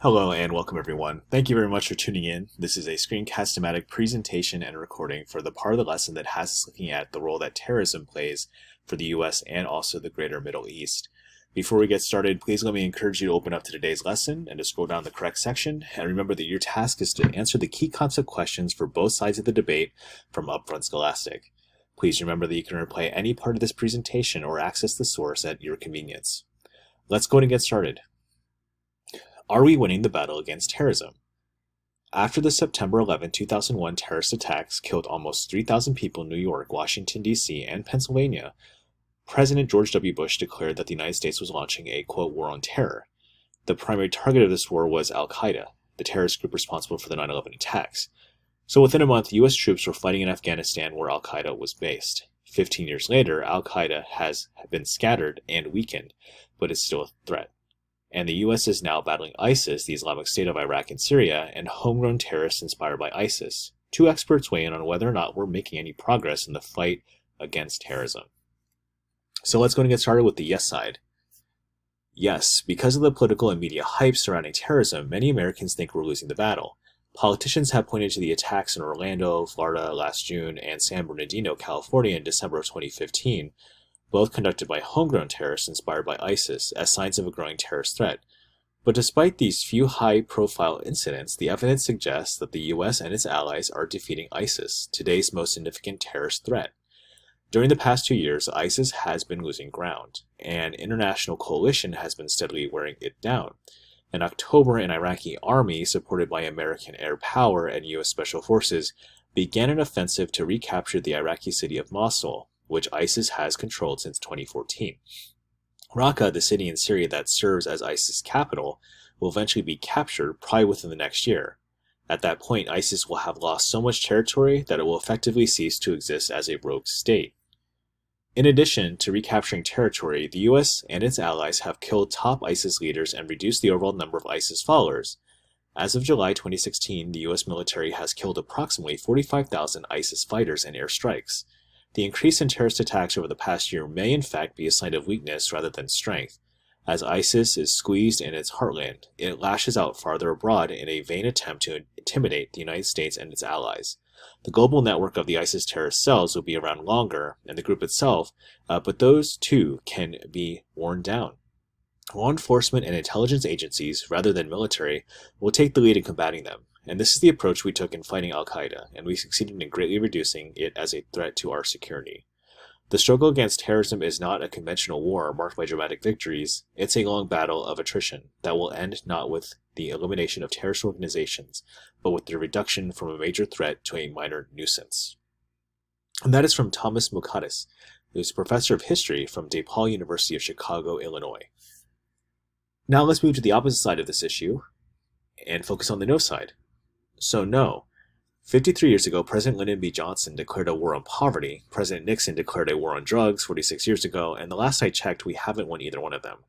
Hello and welcome everyone. Thank you very much for tuning in. This is a screencast-o-matic presentation and recording for the part of the lesson that has us looking at the role that terrorism plays for the US and also the greater Middle East. Before we get started, please let me encourage you to open up to today's lesson and to scroll down the correct section. And remember that your task is to answer the key concept questions for both sides of the debate from Upfront Scholastic. Please remember that you can replay any part of this presentation or access the source at your convenience. Let's go ahead and get started. Are we winning the battle against terrorism? After the September 11, 2001 terrorist attacks killed almost 3,000 people in New York, Washington, D.C., and Pennsylvania, President George W. Bush declared that the United States was launching a, quote, war on terror. The primary target of this war was Al-Qaeda, the terrorist group responsible for the 9/11 attacks. So within a month, U.S. troops were fighting in Afghanistan where Al-Qaeda was based. 15 years later, Al-Qaeda has been scattered and weakened, but is still a threat. And the U.S. is now battling ISIS, the Islamic State of Iraq and Syria, and homegrown terrorists inspired by ISIS. Two experts weigh in on whether or not we're making any progress in the fight against terrorism. So let's go and get started with the yes side. Yes, because of the political and media hype surrounding terrorism, many Americans think we're losing the battle. Politicians have pointed to the attacks in Orlando, Florida last June, and San Bernardino, California in December of 2015, both conducted by homegrown terrorists inspired by ISIS, as signs of a growing terrorist threat. But despite these few high-profile incidents, the evidence suggests that the U.S. and its allies are defeating ISIS, today's most significant terrorist threat. During the past 2 years, ISIS has been losing ground, and international coalition has been steadily wearing it down. In October, an Iraqi army, supported by American air power and U.S. Special Forces, began an offensive to recapture the Iraqi city of Mosul, which ISIS has controlled since 2014. Raqqa, the city in Syria that serves as ISIS' capital, will eventually be captured probably within the next year. At that point, ISIS will have lost so much territory that it will effectively cease to exist as a rogue state. In addition to recapturing territory, the US and its allies have killed top ISIS leaders and reduced the overall number of ISIS followers. As of July 2016, the US military has killed approximately 45,000 ISIS fighters in airstrikes. The increase in terrorist attacks over the past year may in fact be a sign of weakness rather than strength. As ISIS is squeezed in its heartland, it lashes out farther abroad in a vain attempt to intimidate the United States and its allies. The global network of the ISIS terrorist cells will be around longer, and the group itself, but those too can be worn down. Law enforcement and intelligence agencies, rather than military, will take the lead in combating them. And this is the approach we took in fighting Al-Qaeda, and we succeeded in greatly reducing it as a threat to our security. The struggle against terrorism is not a conventional war marked by dramatic victories. It's a long battle of attrition that will end not with the elimination of terrorist organizations, but with their reduction from a major threat to a minor nuisance. And that is from Thomas Mukadis, who is a professor of history from DePaul University of Chicago, Illinois. Now let's move to the opposite side of this issue and focus on the no side. So no. 53 years ago, President Lyndon B. Johnson declared a war on poverty, President Nixon declared a war on drugs 46 years ago, and the last I checked, we haven't won either one of them.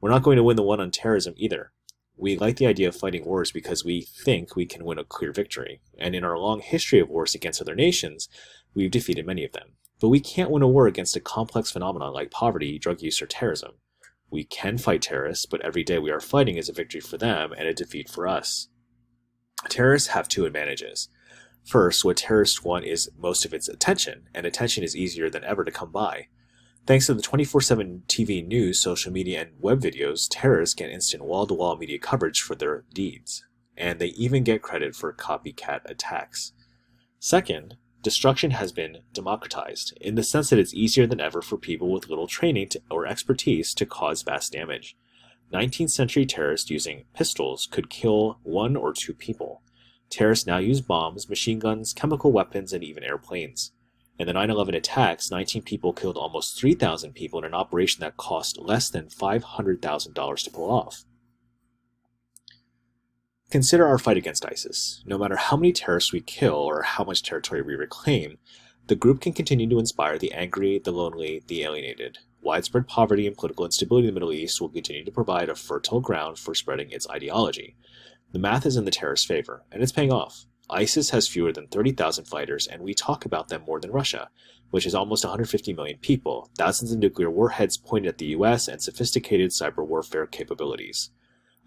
We're not going to win the one on terrorism either. We like the idea of fighting wars because we think we can win a clear victory, and in our long history of wars against other nations, we've defeated many of them. But we can't win a war against a complex phenomenon like poverty, drug use, or terrorism. We can fight terrorists, but every day we are fighting is a victory for them and a defeat for us. Terrorists have two advantages. First, what terrorists want is most of its attention, and attention is easier than ever to come by. Thanks to the 24/7 TV news, social media, and web videos, terrorists get instant wall-to-wall media coverage for their deeds, and they even get credit for copycat attacks. Second, destruction has been democratized, in the sense that it's easier than ever for people with little training or expertise to cause vast damage. 19th century terrorists using pistols could kill 1 or 2 people. Terrorists now use bombs, machine guns, chemical weapons, and even airplanes. In the 9/11 attacks, 19 people killed almost 3,000 people in an operation that cost less than $500,000 to pull off. Consider our fight against ISIS. No matter how many terrorists we kill or how much territory we reclaim, the group can continue to inspire the angry, the lonely, the alienated. Widespread poverty and political instability in the Middle East will continue to provide a fertile ground for spreading its ideology. The math is in the terrorists' favor, and it's paying off. ISIS has fewer than 30,000 fighters, and we talk about them more than Russia, which is almost 150 million people, thousands of nuclear warheads pointed at the US, and sophisticated cyber warfare capabilities.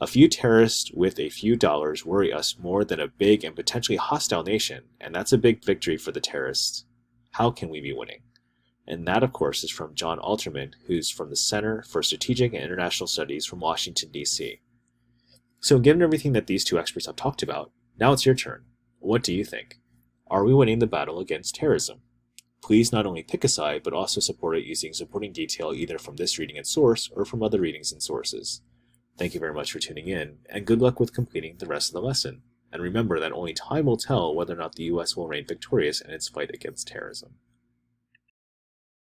A few terrorists with a few dollars worry us more than a big and potentially hostile nation, and that's a big victory for the terrorists. How can we be winning? And that, of course, is from John Alterman, who's from the Center for Strategic and International Studies from Washington, D.C. So, given everything that these two experts have talked about, now it's your turn. What do you think? Are we winning the battle against terrorism? Please not only pick a side, but also support it using supporting detail either from this reading and source or from other readings and sources. Thank you very much for tuning in, and good luck with completing the rest of the lesson. And remember that only time will tell whether or not the U.S. will reign victorious in its fight against terrorism.